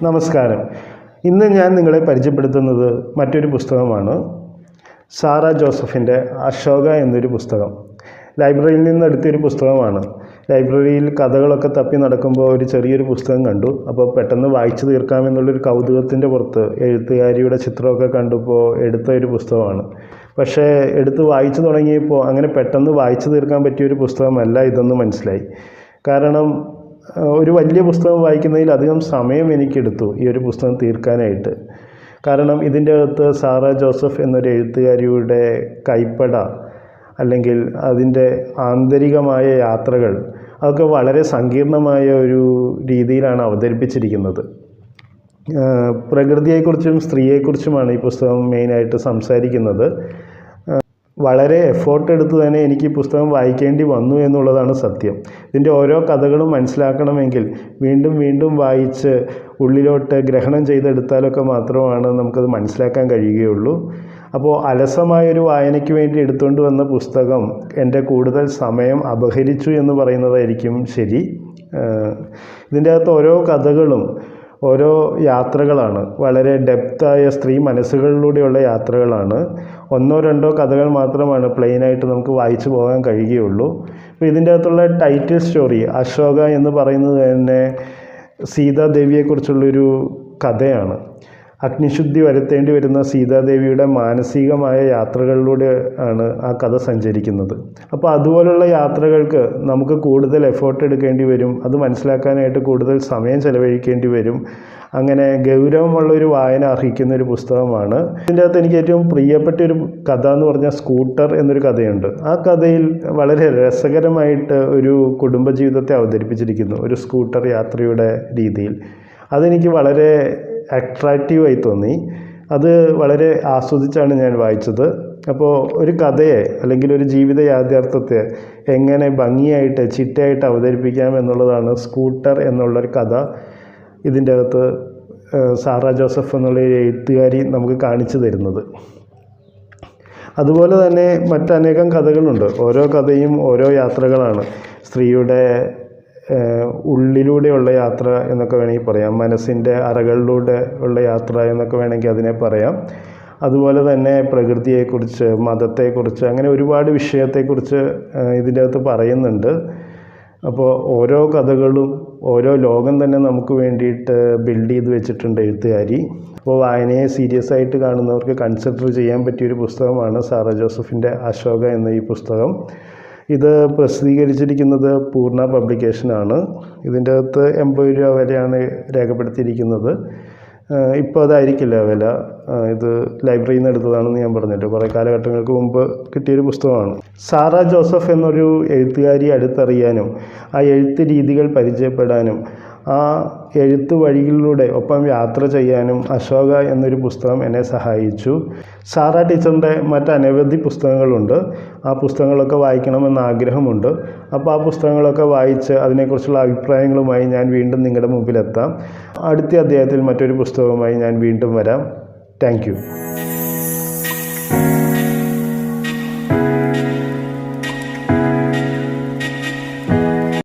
നമസ്കാരം. ഇന്ന് ഞാൻ നിങ്ങളെ പരിചയപ്പെടുത്തുന്നത് മറ്റൊരു പുസ്തകമാണ്. സാറ ജോസഫിൻ്റെ അശോക എന്നൊരു പുസ്തകം. ലൈബ്രറിയിൽ നിന്ന് എടുത്തൊരു പുസ്തകമാണ്. ലൈബ്രറിയിൽ കഥകളൊക്കെ തപ്പി നടക്കുമ്പോൾ ഒരു ചെറിയൊരു പുസ്തകം കണ്ടു. അപ്പോൾ പെട്ടെന്ന് വായിച്ചു തീർക്കാമെന്നുള്ളൊരു കൗതുകത്തിൻ്റെ പുറത്ത് എഴുത്തുകാരിയുടെ ചിത്രമൊക്കെ കണ്ടപ്പോൾ എടുത്ത ഒരു പുസ്തകമാണ്. പക്ഷേ എടുത്ത് വായിച്ചു തുടങ്ങിയപ്പോൾ അങ്ങനെ പെട്ടെന്ന് വായിച്ചു തീർക്കാൻ പറ്റിയൊരു പുസ്തകമല്ല ഇതെന്ന് മനസ്സിലായി. കാരണം ഒരു വലിയ പുസ്തകം വായിക്കുന്നതിൽ അധികം സമയം എനിക്കെടുത്തു ഈ ഒരു പുസ്തകം തീർക്കാനായിട്ട്. കാരണം ഇതിൻ്റെ അകത്ത് സാറ ജോസഫ് എന്നൊരു എഴുത്തുകാരിയുടെ കൈപ്പട അല്ലെങ്കിൽ അതിൻ്റെ ആന്തരികമായ യാത്രകൾ അതൊക്കെ വളരെ സങ്കീർണമായ ഒരു രീതിയിലാണ് അവതരിപ്പിച്ചിരിക്കുന്നത്. പ്രകൃതിയെക്കുറിച്ചും സ്ത്രീയെക്കുറിച്ചുമാണ് ഈ പുസ്തകം മെയിനായിട്ട് സംസാരിക്കുന്നത്. വളരെ എഫേർട്ട് എടുത്ത് തന്നെ എനിക്ക് ഈ പുസ്തകം വായിക്കേണ്ടി വന്നു എന്നുള്ളതാണ് സത്യം. ഇതിൻ്റെ ഓരോ കഥകളും മനസ്സിലാക്കണമെങ്കിൽ വീണ്ടും വീണ്ടും വായിച്ച് ഉള്ളിലോട്ട് ഗ്രഹണം ചെയ്തെടുത്താലൊക്കെ മാത്രമാണ് നമുക്കത് മനസ്സിലാക്കാൻ കഴിയുകയുള്ളൂ. അപ്പോൾ അലസമായൊരു വായനയ്ക്ക് വേണ്ടി എടുത്തുകൊണ്ട് വന്ന പുസ്തകം എൻ്റെ കൂടുതൽ സമയം അപഹരിച്ചു എന്ന് പറയുന്നതായിരിക്കും ശരി. ഇതിൻ്റെ അകത്ത് ഓരോ കഥകളും ഓരോ യാത്രകളാണ്. വളരെ ഡെപ്തായ സ്ത്രീ മനസ്സുകളിലൂടെയുള്ള യാത്രകളാണ്. ഒന്നോ രണ്ടോ കഥകൾ മാത്രമാണ് പ്ലെയിനായിട്ട് നമുക്ക് വായിച്ചു പോകാൻ കഴിയുകയുള്ളൂ. അപ്പോൾ ഇതിൻ്റെ അകത്തുള്ള ടൈറ്റിൽ സ്റ്റോറി അശോക എന്ന് പറയുന്നത് തന്നെ സീതാദേവിയെക്കുറിച്ചുള്ളൊരു കഥയാണ്. അഗ്നിശുദ്ധി വരുത്തേണ്ടി വരുന്ന സീതാദേവിയുടെ മാനസികമായ യാത്രകളിലൂടെ ആണ് ആ കഥ സഞ്ചരിക്കുന്നത്. അപ്പോൾ അതുപോലുള്ള യാത്രകൾക്ക് നമുക്ക് കൂടുതൽ എഫേർട്ട് എടുക്കേണ്ടി വരും. അത് മനസ്സിലാക്കാനായിട്ട് കൂടുതൽ സമയം ചെലവഴിക്കേണ്ടി വരും. അങ്ങനെ ഗൗരവമുള്ളൊരു വായന അർഹിക്കുന്ന ഒരു പുസ്തകമാണ്. ഇതിൻ്റെ അകത്ത് എനിക്ക് ഏറ്റവും പ്രിയപ്പെട്ടൊരു കഥ എന്ന് പറഞ്ഞാൽ സ്കൂട്ടർ എന്നൊരു കഥയുണ്ട്. ആ കഥയിൽ വളരെ രസകരമായിട്ട് ഒരു കുടുംബജീവിതത്തെ അവതരിപ്പിച്ചിരിക്കുന്നു, ഒരു സ്കൂട്ടർ യാത്രയുടെ രീതിയിൽ. അതെനിക്ക് വളരെ അട്രാക്റ്റീവായി തോന്നി. അത് വളരെ ആസ്വദിച്ചാണ് ഞാൻ വായിച്ചത്. അപ്പോൾ ഒരു കഥയെ അല്ലെങ്കിൽ ഒരു ജീവിത യാഥാർത്ഥ്യത്തെ എങ്ങനെ ഭംഗിയായിട്ട് ചിട്ടയായിട്ട് അവതരിപ്പിക്കാം എന്നുള്ളതാണ് സ്കൂട്ടർ എന്നുള്ളൊരു കഥ ഇതിൻ്റെ അകത്ത് സാറ ജോസഫ് എന്നുള്ള എഴുത്തുകാരി നമുക്ക് കാണിച്ചു തരുന്നത്. അതുപോലെ തന്നെ മറ്റനേകം കഥകളുണ്ട്. ഓരോ കഥയും ഓരോ യാത്രകളാണ്. സ്ത്രീയുടെ ഉള്ളിലൂടെയുള്ള യാത്ര എന്നൊക്കെ വേണമെങ്കിൽ പറയാം. മനസ്സിൻ്റെ അറകളിലൂടെ ഉള്ള യാത്ര എന്നൊക്കെ വേണമെങ്കിൽ അതിനെ പറയാം. അതുപോലെ തന്നെ പ്രകൃതിയെക്കുറിച്ച്, മതത്തെക്കുറിച്ച്, അങ്ങനെ ഒരുപാട് വിഷയത്തെക്കുറിച്ച് ഇതിൻ്റെ അകത്ത് പറയുന്നുണ്ട്. അപ്പോൾ ഓരോ കഥകളും ഓരോ ലോകം തന്നെ നമുക്ക് വേണ്ടിയിട്ട് ബിൽഡ് ചെയ്ത് വെച്ചിട്ടുണ്ട് എഴുത്തുകാരി. അപ്പോൾ വായനയെ സീരിയസ് ആയിട്ട് കാണുന്നവർക്ക് കൺസിഡർ ചെയ്യാൻ പറ്റിയൊരു പുസ്തകമാണ് സാറ ജോസഫിൻ്റെ അശോക എന്ന ഈ പുസ്തകം. ഇത് പ്രസിദ്ധീകരിച്ചിരിക്കുന്നത് പൂർണ്ണ പബ്ലിക്കേഷനാണ്. ഇതിൻ്റെ അകത്ത് 80 രൂപ വിലയാണ് രേഖപ്പെടുത്തിയിരിക്കുന്നത്. ഇപ്പോൾ അതായിരിക്കില്ല വില. ഇത് ലൈബ്രറിയിൽ നിന്ന് എടുത്തതാണെന്ന് ഞാൻ പറഞ്ഞല്ലോ. കുറേ കാലഘട്ടങ്ങൾക്ക് മുമ്പ് കിട്ടിയൊരു പുസ്തകമാണ്. സാറ ജോസഫ് എന്നൊരു എഴുത്തുകാരി അടുത്തറിയാനും ആ എഴുത്ത് രീതികൾ പരിചയപ്പെടാനും ആ എഴുത്ത് വഴികളിലൂടെ ഒപ്പം യാത്ര ചെയ്യാനും അശോക എന്നൊരു പുസ്തകം എന്നെ സഹായിച്ചു. സാറ ടീച്ചറിൻ്റെ മറ്റനവധി പുസ്തകങ്ങളുണ്ട്. ആ പുസ്തകങ്ങളൊക്കെ വായിക്കണമെന്ന് ആഗ്രഹമുണ്ട്. അപ്പോൾ ആ പുസ്തകങ്ങളൊക്കെ വായിച്ച് അതിനെക്കുറിച്ചുള്ള അഭിപ്രായങ്ങളുമായി ഞാൻ വീണ്ടും നിങ്ങളുടെ മുമ്പിലെത്താം. അടുത്ത അധ്യായത്തിൽ മറ്റൊരു പുസ്തകവുമായി ഞാൻ വീണ്ടും വരാം. Thank you.